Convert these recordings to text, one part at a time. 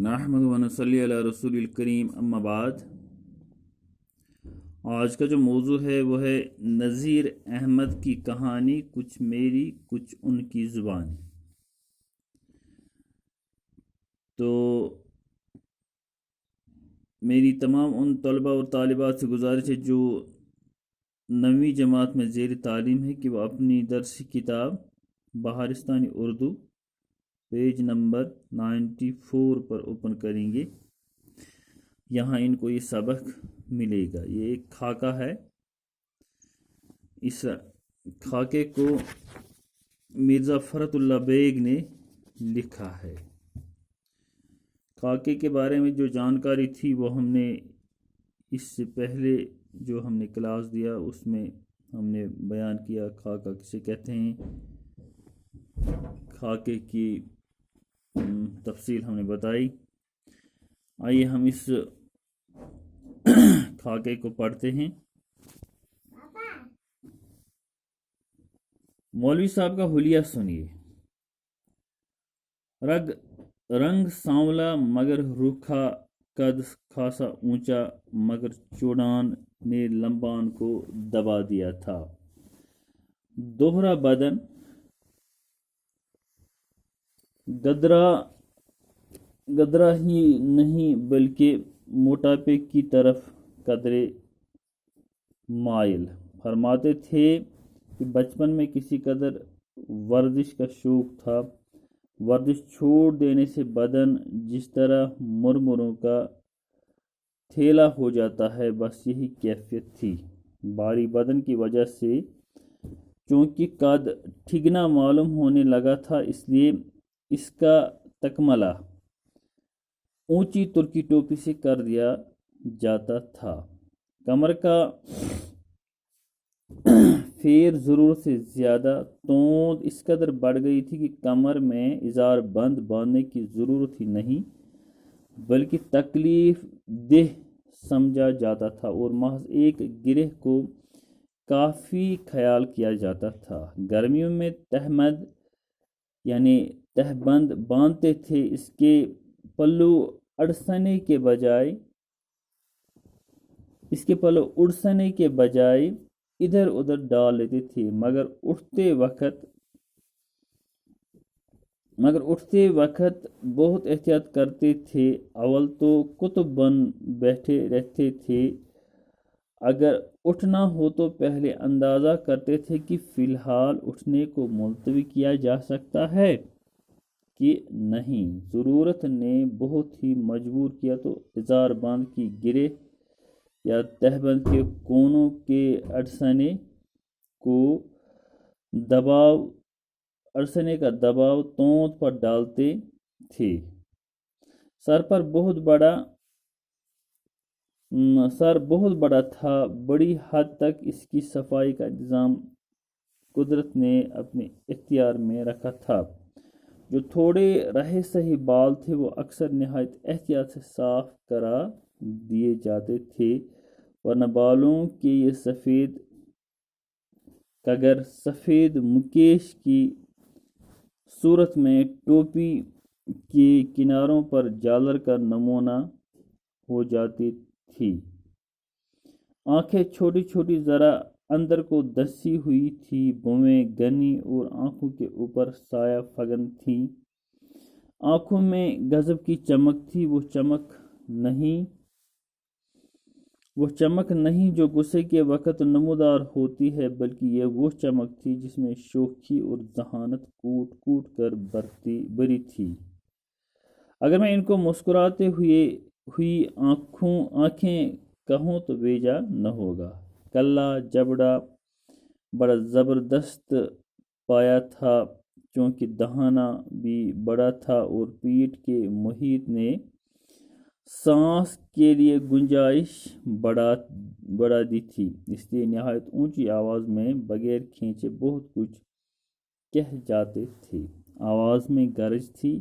नहमदु व नसल्ली अला रसूलिल करीम अम्मा बाद। आज का जो मौजू है वो है नज़ीर अहमद की कहानी, कुछ मेरी कुछ उनकी ज़ुबानी। तो मेरी तमाम उन तलबा और तालिबात से गुजारिश है जो 9वीं जमात में ज़ेर तालीम है कि वह अपनी दरसी किताब बहारिस्तानी उर्दू पेज नंबर 94 पर ओपन करेंगे। यहाँ इनको ये सबक मिलेगा। ये एक खाका है। इस खाके को मिर्ज़ा फ़रतुल्लाह बेग ने लिखा है। खाके के बारे में जो जानकारी थी वो हमने इससे पहले जो हमने क्लास दिया उसमें हमने बयान किया। खाका किसे कहते हैं, खाके की तफसील हमने बताई। आइए हम इस खाके को पढ़ते हैं। मौलवी साहब का हुलिया सुनिए। रंग सांवला मगर रूखा, कद खासा ऊंचा मगर चौड़ान ने लंबान को दबा दिया था। दोहरा बदन गदरा ही नहीं बल्कि मोटापे की तरफ कदरे माइल। फरमाते थे कि बचपन में किसी कदर वर्जिश का शौक था। वर्जिश छोड़ देने से बदन जिस तरह मुरमुरों का थैला हो जाता है, बस यही कैफियत थी। भारी बदन की वजह से चूंकि कद ठिगना मालूम होने लगा था, इसलिए इसका तकमला ऊंची तुर्की टोपी से कर दिया जाता था। कमर का फेर जरूरत से ज्यादा तोंद इस कदर बढ़ गई थी कि कमर में इजार बंद बांधने की जरूरत ही नहीं बल्कि तकलीफ देह समझा जाता था और महज एक गिरह को काफी ख्याल किया जाता था। गर्मियों में तहमद यानी तहबंद बांधते थे। इसके पल्लू उड़सने के बजाय इधर उधर डाल लेते थे, मगर उठते वक्त बहुत एहतियात करते थे। अव्वल तो कुतुब बन बैठे रहते थे। अगर उठना हो तो पहले अंदाजा करते थे कि फिलहाल उठने को मुलतवी किया जा सकता है कि नहीं। ज़रूरत ने बहुत ही मजबूर किया तो इजार बांध की गिरे या तहबंद के कोनों के अड़सने का दबाव तोंद पर डालते थे। सर बहुत बड़ा था। बड़ी हद तक इसकी सफाई का इंतजाम कुदरत ने अपने इख्तियार में रखा था। जो थोड़े रहे सही बाल थे वो अक्सर निहायत एहतियात से साफ करा दिए जाते थे, वरना बालों के ये सफेद मुकेश की सूरत में टोपी के किनारों पर जालर का नमूना हो जाती थी। आंखें छोटी छोटी जरा अंदर को धंसी हुई थी। भौहें घनी और आंखों के ऊपर साया फगन थी। आंखों में गजब की चमक थी। वो चमक नहीं जो गुस्से के वक्त नमूदार होती है, बल्कि ये वो चमक थी जिसमें शोखी और जहानत कूट कूट कर भरी थी। अगर मैं इनको मुस्कुराते हुई आंखें कहूँ तो बेजा न होगा। कल्ला जबड़ा बड़ा जबरदस्त पाया था, क्योंकि दहाना भी बड़ा था और पीठ के मुहित ने सांस के लिए गुंजाइश बढ़ा दी थी। इसलिए निहायत ऊंची आवाज में बगैर खींचे बहुत कुछ कह जाते थे। आवाज में गरज थी,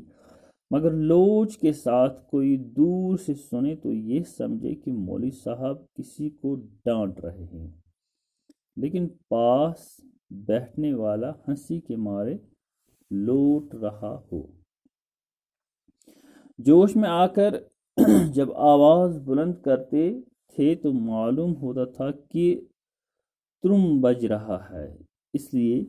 मगर लोच के साथ। कोई दूर से सुने तो ये समझे कि मौलवी साहब किसी को डांट रहे हैं, लेकिन पास बैठने वाला हंसी के मारे लौट रहा हो। जोश में आकर जब आवाज बुलंद करते थे तो मालूम होता था कि तुरुम बज रहा है। इसलिए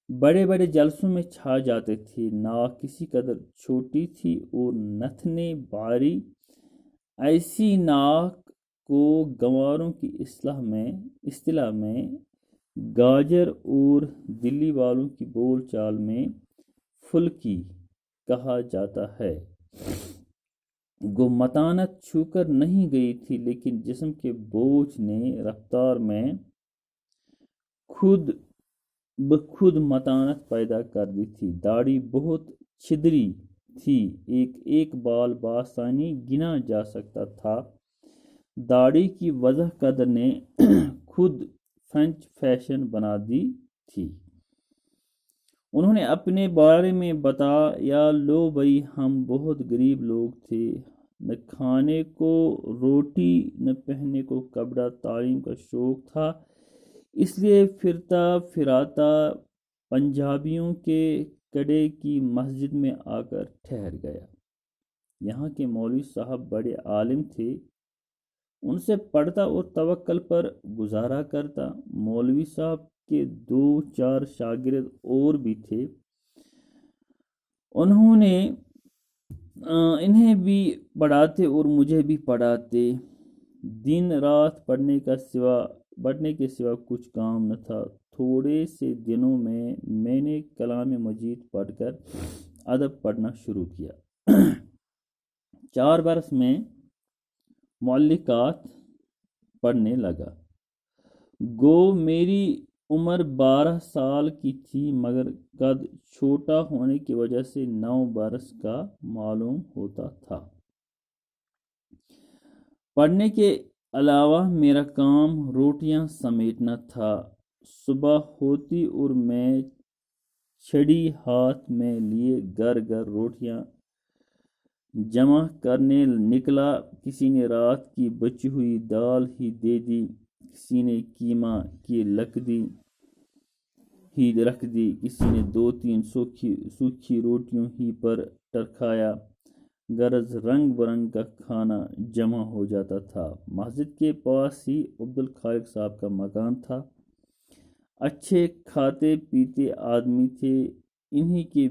बड़े बड़े जलसों में छा जाते थे। नाक किसी कदर छोटी थी और नथने बारी। ऐसी नाक को गंवारों की इस्तिलाह में गाजर और दिल्ली वालों की बोल चाल में फुल्की कहा जाता है। गो मतानत छूकर नहीं गई थी, लेकिन जिस्म के बोझ ने रफ्तार में खुद बखुद मतानत पैदा कर दी थी। दाढ़ी बहुत छिदरी थी, एक एक बाल बासानी गिना जा सकता था। दाढ़ी की वजह कदर ने खुद फ्रेंच फैशन बना दी थी। उन्होंने अपने बारे में बताया, लो भाई, हम बहुत गरीब लोग थे, न खाने को रोटी न पहनने को कपड़ा। तालीम का शौक था, इसलिए फिरता फिराता पंजाबियों के कड़े की मस्जिद में आकर ठहर गया। यहाँ के मौलवी साहब बड़े आलिम थे, उनसे पढ़ता और तवक्कल पर गुजारा करता। मौलवी साहब के 2-4 शागिर्द और भी थे। उन्होंने इन्हें भी पढ़ाते और मुझे भी पढ़ाते। दिन रात पढ़ने के सिवा कुछ काम न था। थोड़े से दिनों में मैंने कलाम मजीद पढ़कर अदब पढ़ना शुरू किया। 4 बरस में मौलिकात पढ़ने लगा। गो मेरी उम्र 12 साल की थी, मगर कद छोटा होने की वजह से 9 बरस का मालूम होता था। पढ़ने के अलावा मेरा काम रोटियां समेटना था। सुबह होती और मैं छड़ी हाथ में लिए घर घर रोटियां जमा करने निकला। किसी ने रात की बची हुई दाल ही दे दी, किसी ने कीमा की लकड़ी ही रख दी, किसी ने 2-3 सूखी रोटियों ही पर टरकाया। गरज रंग बरंग का खाना जमा हो जाता था। मस्जिद के पास ही अब्दुल खालिक साहब का मकान था। अच्छे खाते पीते आदमी थे। इन्हीं के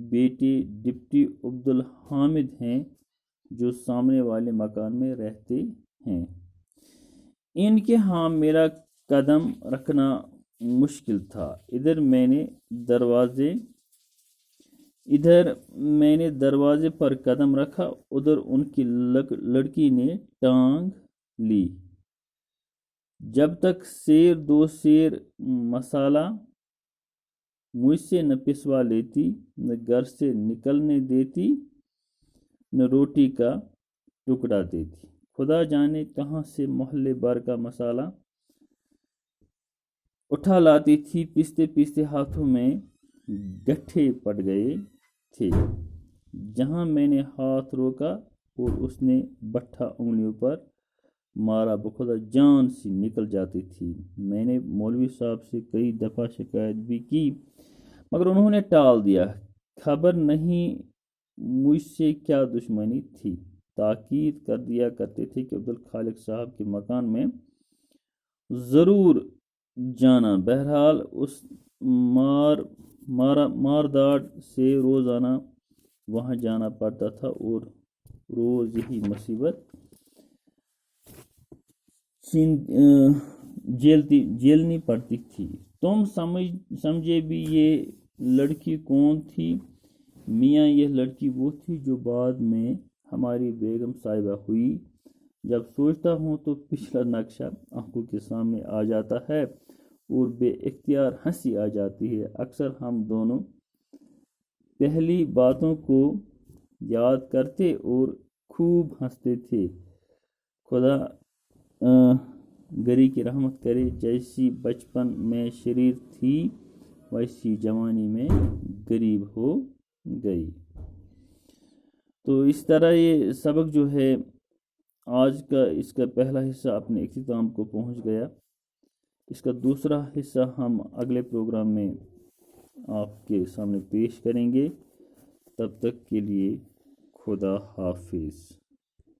बेटे डिप्टी अब्दुल हामिद हैं, जो सामने वाले मकान में रहते हैं। इनके यहाँ मेरा कदम रखना मुश्किल था। इधर मैंने दरवाजे पर कदम रखा, उधर उनकी लड़की ने टांग ली। जब तक सेर 2 सेर मसाला मुझसे न पिसवा लेती, न घर से निकलने देती, न रोटी का टुकड़ा देती। खुदा जाने कहाँ से मोहल्ले भर का मसाला उठा लाती थी। पीसते पीसते हाथों में गट्ठे पड़ गए थे। जहां मैंने हाथ रोका और उसने बट्ठा उंगलियों पर मारा, बखुदा जान सी निकल जाती थी। मैंने मौलवी साहब से कई दफ़ा शिकायत भी की, मगर उन्होंने टाल दिया। खबर नहीं मुझसे क्या दुश्मनी थी। ताकीद कर दिया करते थे कि अब्दुल खालिक साहब के मकान में ज़रूर जाना। बहरहाल उस मारदाड़ से रोज़ाना वहाँ जाना पड़ता था और रोज़ यही मुसीबत झेलनी पड़ती थी। तुम समझे भी ये लड़की कौन थी? मियाँ, यह लड़की वो थी जो बाद में हमारी बेगम साहिबा हुई। जब सोचता हूँ तो पिछला नक्शा आंखों के सामने आ जाता है और बेइख्तियार हंसी आ जाती है। अक्सर हम दोनों पहली बातों को याद करते और खूब हंसते थे। खुदा गरी की रहमत करे, जैसी बचपन में शरीर थी वैसी जवानी में गरीब हो गई। तो इस तरह ये सबक जो है आज का, इसका पहला हिस्सा अपने इख्तिताम को पहुंच गया। इसका दूसरा हिस्सा हम अगले प्रोग्राम में आपके सामने पेश करेंगे। تب تک کے لیے خدا حافظ۔